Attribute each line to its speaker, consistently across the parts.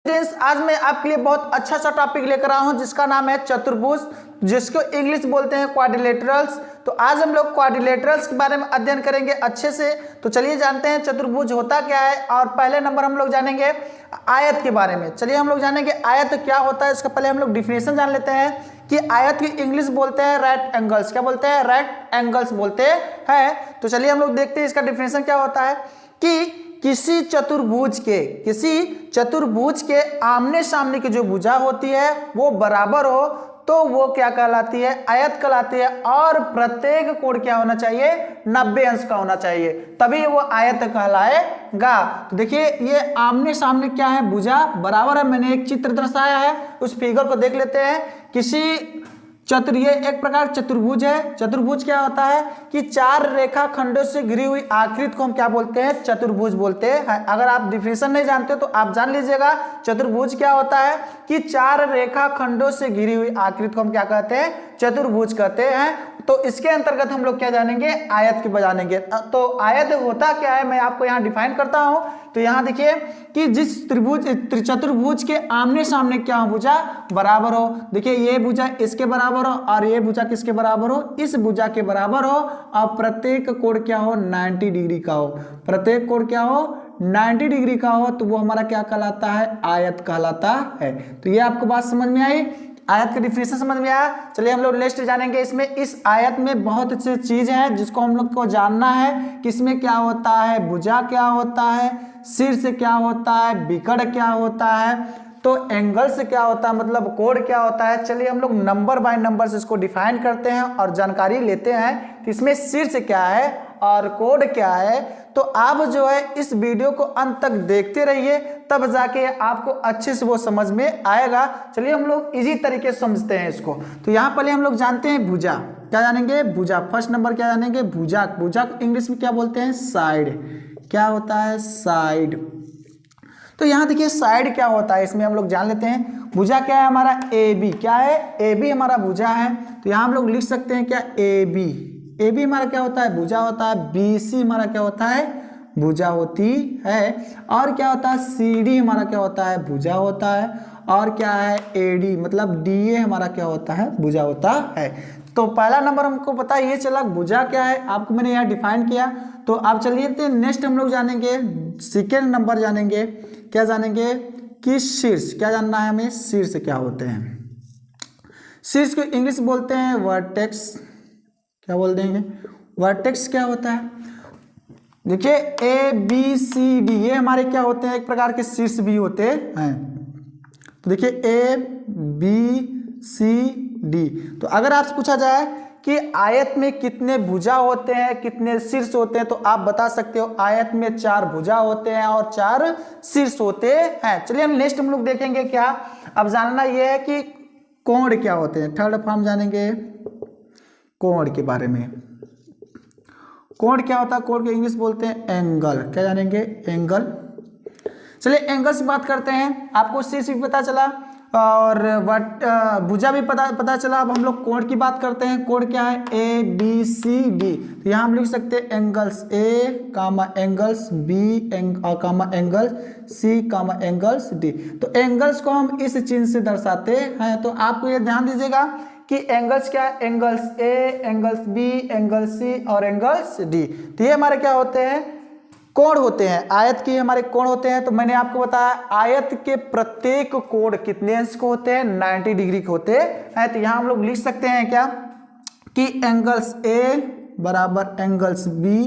Speaker 1: Friends, आज मैं आपके लिए बहुत अच्छा सा टॉपिक लेकर आया हूं जिसका नाम है चतुर्भुज, जिसको इंग्लिश बोलते हैं क्वाड्रिलेटरल्स। तो आज हम लोग क्वाड्रिलेटरल्स के बारे में अध्ययन करेंगे अच्छे से। तो चलिए जानते हैं चतुर्भुज होता क्या है। और पहले नंबर हम लोग जानेंगे आयत के बारे में। चलिए हम लोग जानेंगे आयत क्या होता है। इसका पहले हम लोग डिफिनेशन जान लेते हैं कि आयत की इंग्लिश बोलते हैं राइट एंगल्स। क्या बोलते हैं? राइट एंगल्स बोलते हैं। तो चलिए हम लोग देखते हैं इसका डिफिनेशन क्या होता है कि किसी चतुर्भुज के आमने सामने की जो भुजा होती है वो बराबर हो तो वो क्या कहलाती है? आयत कहलाती है। और प्रत्येक कोण क्या होना चाहिए? 90 अंश का होना चाहिए, तभी वो आयत कहलाएगा। तो देखिए ये आमने सामने क्या है? भुजा बराबर है। मैंने एक चित्र दर्शाया है, उस फिगर को देख लेते हैं। किसी ये एक प्रकार चतुर्भुज है। चतुर्भुज क्या होता है कि चार रेखा खंडों से घिरी हुई आकृति को हम क्या बोलते हैं? चतुर्भुज बोलते हैं। अगर आप डिफिनेशन नहीं जानते तो आप जान लीजिएगा चतुर्भुज क्या होता है कि चार रेखा खंडों से घिरी हुई आकृति को हम क्या कहते हैं? चतुर्भुज कहते हैं। तो इसके अंतर्गत हम लोग क्या जानेंगे? आयत की जानेंगे। तो आयत होता क्या है मैं आपको यहाँ डिफाइन करता हूं। तो यहाँ देखिए कि जिस चतुर्भुज के आमने सामने क्या हो? भुजा बराबर हो। देखिए ये भुजा इसके बराबर हो और ये भुजा किसके बराबर हो? इस भुजा के बराबर हो। और प्रत्येक कोण क्या हो? 90 डिग्री का हो। प्रत्येक कोण क्या हो? 90 डिग्री का हो। तो वो हमारा क्या कहलाता है? आयत कहलाता है। तो ये आपको बात समझ में आई? आयत का डिफिनेशन समझ में आया? चलिए हम लोग नेक्स्ट जानेंगे। इसमें इस आयत में बहुत अच्छी चीज है जिसको हम लोग को जानना है कि इसमें क्या होता है, भुजा क्या होता है, शीर्ष क्या होता है, विकर्ण क्या होता है, तो एंगल से क्या होता है, मतलब कोण क्या होता है। चलिए हम लोग नंबर बाय नंबर से इसको डिफाइन करते हैं और जानकारी लेते हैं कि इसमें शीर्ष क्या है और कोण क्या है। तो आप जो है इस वीडियो को अंत तक देखते रहिए, तब जाके आपको अच्छे से वो समझ में आएगा। चलिए हम लोग इजी तरीके से समझते हैं इसको। तो यहाँ पहले हम लोग जानते हैं भुजा। क्या जानेंगे? भुजा। फर्स्ट नंबर क्या जानेंगे? भुजा। भुजा इंग्लिश में क्या बोलते हैं? साइड। क्या होता है? साइड। तो यहाँ देखिए साइड क्या होता है इसमें हम लोग जान लेते हैं। भुजा क्या है हमारा? A B. क्या है? ए बी हमारा भुजा है। तो यहाँ हम लोग लिख सकते हैं क्या? A B. ए बी हमारा क्या होता है? भुजा होता है। बी सी हमारा क्या होता है? भुजा होती है। और क्या होता है? सी डी हमारा क्या होता है? भुजा होता है। और क्या है? ए डी मतलब डी ए हमारा क्या होता है? भुजा होता है। तो पहला नंबर हमको पता ये चला भुजा क्या है, आपको मैंने यहाँ डिफाइन किया। तो आप चलिए तो नेक्स्ट हम लोग जानेंगे, सेकेंड नंबर जानेंगे। क्या जानेंगे कि शीर्ष। क्या जानना है हमें? शीर्ष क्या होते हैं? शीर्ष को इंग्लिश बोलते हैं वर्टेक्स। क्या बोल देंगे? वर्टेक्स क्या होता है? देखिए ए बी सी डी ये हमारे क्या होते हैं? एक प्रकार के शीर्ष भी होते हैं। तो देखिए ए बी सी डी। तो अगर आपसे पूछा जाए कि आयत में कितने भुजा होते हैं, कितने शीर्ष होते हैं, तो आप बता सकते हो आयत में 4 भुजा होते हैं और 4 शीर्ष होते हैं। चलिए हम नेक्स्ट हम लोग देखेंगे क्या। अब जानना यह है कि कोण क्या होते हैं। थर्ड फॉर्म जानेंगे कोण के बारे में। कोण क्या होता है? कोण को इंग्लिश बोलते हैं एंगल। क्या जानेंगे? एंगल। चलिए एंगल से बात करते हैं। आपको शीर्ष भी पता चला और भुजा भी पता चला। अब हम लोग कोण की बात करते हैं। कोण क्या है? A B C D. तो यहाँ हम लिख सकते हैं angles A comma angles B comma angles C comma angles D. तो एंगल्स को हम इस चिन्ह से दर्शाते हैं। तो आपको ये ध्यान दीजिएगा कि एंगल्स क्या है? एंगल्स ए, एंगल्स बी, एंगल सी और एंगल्स डी। तो ये हमारे क्या होते हैं? कोण होते हैं। आयत के हमारे कोण होते हैं। तो मैंने आपको बताया आयत के प्रत्येक कोण कितने अंश को होते हैं? 90 डिग्री के होते हैं। तो यहाँ हम लोग लिख सकते हैं क्या कि एंगल्स ए बराबर एंगल्स बी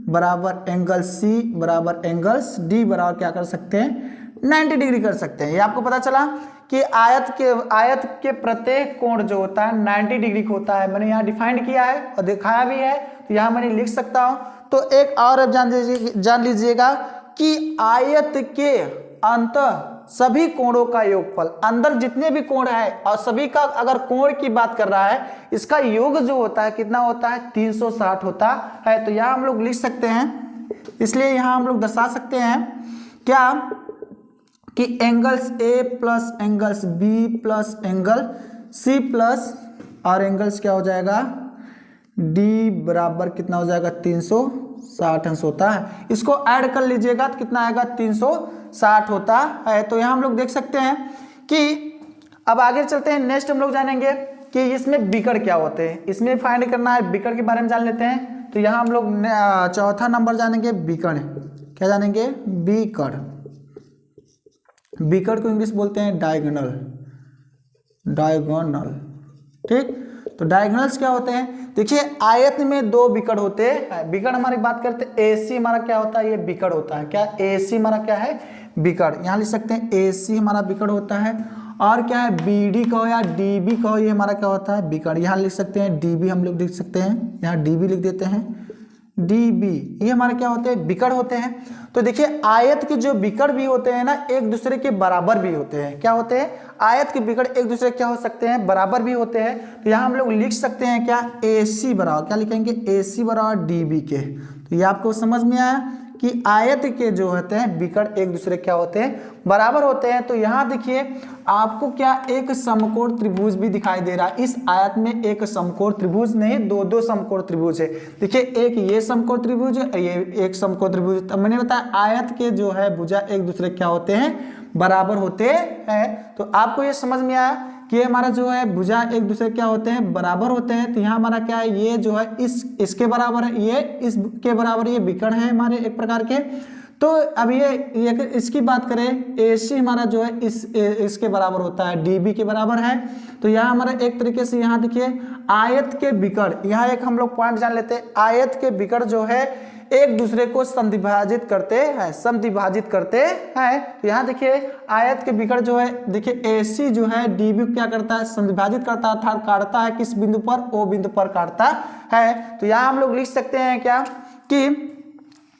Speaker 1: बराबर एंगल सी बराबर एंगल्स डी बराबर क्या कर सकते हैं? 90 डिग्री कर सकते हैं। ये आपको पता चला कि आयत के प्रत्येक कोण जो होता है 90 डिग्री का होता है। मैंने यहाँ डिफाइन किया है और दिखाया भी है। तो यहाँ मैंने लिख सकता हूँ। तो एक और जान लीजिएगा कि आयत के अंत सभी कोणों का योगफल, अंदर जितने भी कोण है और सभी का अगर कोण की बात कर रहा है, इसका योग जो होता है कितना होता है? 360 होता है। तो यहाँ हम लोग लिख सकते हैं, इसलिए यहाँ हम लोग दर्शा सकते हैं क्या कि angles A plus angles B plus angle C plus और एंगल्स क्या हो जाएगा? डी बराबर कितना हो जाएगा? 360 अंश होता है। इसको ऐड कर लीजिएगा तो कितना आएगा? 360 60 होता है। तो यहाँ हम लोग देख सकते हैं कि अब आगे चलते हैं, नेक्स्ट हम लोग जानेंगे कि इसमें विकर्ण क्या होते हैं। इसमें फाइंड करना है, विकर्ण के बारे में जान लेते हैं। तो यहाँ हम लोग चौथा नंबर जानेंगे विकर्ण। क्या जानेंगे? विकर्ण। विकर्ण को इंग्लिश बोलते हैं डायगोनल। डायगोनल, ठीक। तो डायगोनल्स क्या होते हैं? देखिए आयत में दो विकर्ण होते हैं। विकर्ण हमारी बात करते हैं, AC हमारा क्या होता है? ये विकर्ण होता है। क्या AC हमारा क्या है? विकर्ण। यहाँ लिख सकते हैं AC हमारा विकर्ण होता है। और क्या है? BD कहो या DB कहो, ये हमारा क्या होता है? विकर्ण। यहाँ लिख सकते हैं DB, हम लोग लिख सकते हैं, यहाँ DB लिख देते हैं, DB। ये हमारे क्या होते हैं? विकर्ण होते हैं। तो देखिए आयत के जो विकर्ण भी होते हैं ना, एक दूसरे के बराबर भी होते हैं। क्या होते हैं? आयत के विकर्ण एक दूसरे क्या हो सकते हैं? बराबर भी होते हैं। तो यहाँ हम लोग लिख सकते हैं क्या? AC बराबर, क्या लिखेंगे? AC बराबर DB के। तो ये आपको समझ में आया कि आयत के जो होते हैं विकर्ण एक दूसरे क्या होते हैं? बराबर होते हैं। तो यहाँ देखिए आपको क्या एक समकोण त्रिभुज भी दिखाई दे रहा है। इस आयत में एक समकोण त्रिभुज नहीं, दो समकोण त्रिभुज है। देखिए एक ये समकोण त्रिभुज है, ये एक समकोण त्रिभुज। तब मैंने बताया आयत के जो है भुजा एक दूसरे क्या होते हैं? बराबर होते हैं। तो आपको ये समझ में आया कि हमारा जो है भुजा एक दूसरे क्या होते हैं? बराबर होते हैं। तो यहाँ हमारा क्या है? ये जो है इसके बराबर है, ये इसके बराबर, ये विकर्ण है हमारे एक प्रकार के। तो अब ये इसकी बात करें, AC हमारा जो है इसके बराबर होता है, DB के बराबर है। तो यहाँ हमारा एक तरीके से यहाँ देखिए आयत के विकर्ण, यहाँ एक हम लोग पॉइंट जान लेते हैं। आयत के विकर्ण जो है एक दूसरे को समद्विभाजित करते हैं, समद्विभाजित करते हैं। तो यहाँ देखिए आयत के विकर्ण जो है, देखिए AC जो है DB क्या करता है? समद्विभाजित करता है, अर्थात काटता है किस बिंदु पर? O बिंदु पर काटता है। तो यहाँ हम लोग लिख सकते हैं क्या कि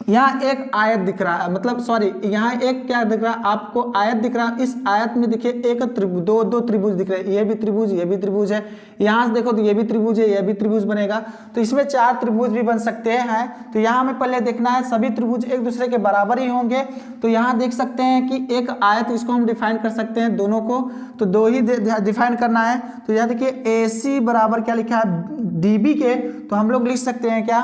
Speaker 1: यहाँ एक आयत दिख रहा है, मतलब सॉरी यहाँ एक क्या दिख रहा है आपको? आयत दिख रहा है। इस आयत में देखिए एक दो त्रिभुज दिख रहे हैं, ये भी त्रिभुज, ये भी त्रिभुज है। यहाँ से देखो तो ये भी त्रिभुज है, ये भी त्रिभुज बनेगा। तो इसमें 4 त्रिभुज भी बन सकते हैं। तो यहाँ हमें पहले देखना है सभी त्रिभुज एक दूसरे के बराबर ही होंगे। तो यहाँ देख सकते हैं कि एक आयत, इसको हम डिफाइन कर सकते हैं दोनों को, तो दो ही डिफाइन करना है। तो यहाँ देखिए AC बराबर क्या लिखा है? DB के। तो हम लोग लिख सकते हैं क्या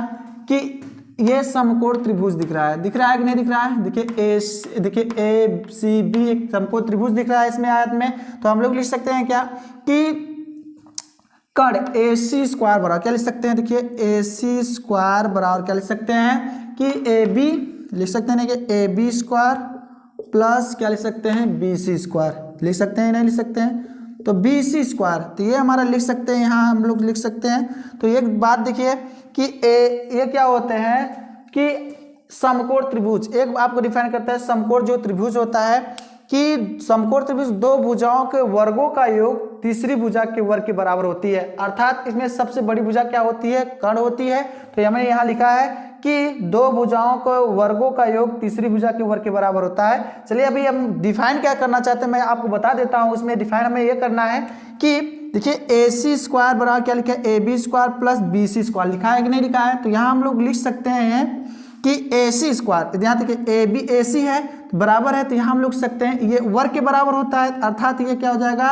Speaker 1: कि ये समकोण त्रिभुज दिख रहा है कि नहीं दिख रहा है? देखिए ACB एक समकोण त्रिभुज दिख रहा है इसमें आयत में। तो हम लोग लिख सकते हैं क्या कि कर्ण AC स्क्वायर बराबर क्या लिख सकते हैं? देखिए AC स्क्वायर बराबर क्या लिख सकते हैं कि AB लिख सकते हैं कि AB स्क्वायर प्लस क्या लिख सकते हैं? BC स्क्वायर लिख सकते हैं, नहीं लिख सकते हैं? तो BC स्क्वायर, तो ये हमारा लिख सकते हैं, यहाँ हम लोग लिख सकते हैं। तो एक बात देखिए कि ये क्या होते हैं कि समकोण त्रिभुज, एक आपको डिफाइन करता है समकोण जो त्रिभुज होता है कि समकोण त्रिभुज दो भुजाओं के वर्गों का योग तीसरी भुजा के वर्ग के बराबर होती है। अर्थात इसमें सबसे बड़ी भुजा क्या होती है? कर्ण होती है। तो हमें यहाँ लिखा है कि दो भुजाओं के वर्गों का योग तीसरी भुजा के वर्ग के बराबर होता है। चलिए अभी हम डिफाइन क्या करना चाहते हैं मैं आपको बता देता हूँ। उसमें डिफाइन हमें ये करना है कि देखिए AC स्क्वायर बराबर क्या लिखा है? AB square plus BC square लिखा है कि नहीं लिखा है? तो यहाँ हम लोग लिख सकते हैं कि AC स्क्वायर, यहाँ देखिए AB AC है तो बराबर है, तो यहाँ हम लोग सकते हैं ये वर्ग के बराबर होता है। अर्थात ये क्या हो जाएगा?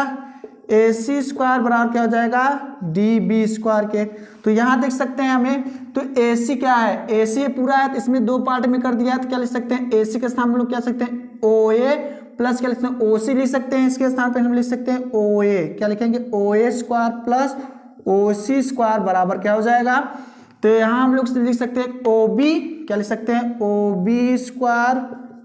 Speaker 1: AC स्क्वायर बराबर क्या हो जाएगा? DB स्क्वायर के। तो यहाँ देख सकते हैं हमें, तो AC क्या है? AC पूरा है, तो इसमें दो पार्ट में कर दिया है। तो क्या लिख सकते हैं? AC के स्थान हम लोग क्या सकते हैं? OA प्लस क्या लिख सकते हैं? OC लिख सकते हैं। इसके स्थान पर हम लिख सकते हैं OA, क्या लिखेंगे? OA square plus OC square बराबर क्या हो जाएगा? तो यहाँ हम लोग लिख सकते हैं OB, क्या लिख सकते हैं? OB square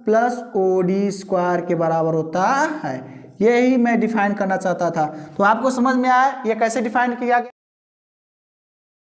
Speaker 1: plus OD square के बराबर होता है। यही मैं डिफाइन करना चाहता था। तो आपको समझ में आया ये कैसे डिफाइन किया गया?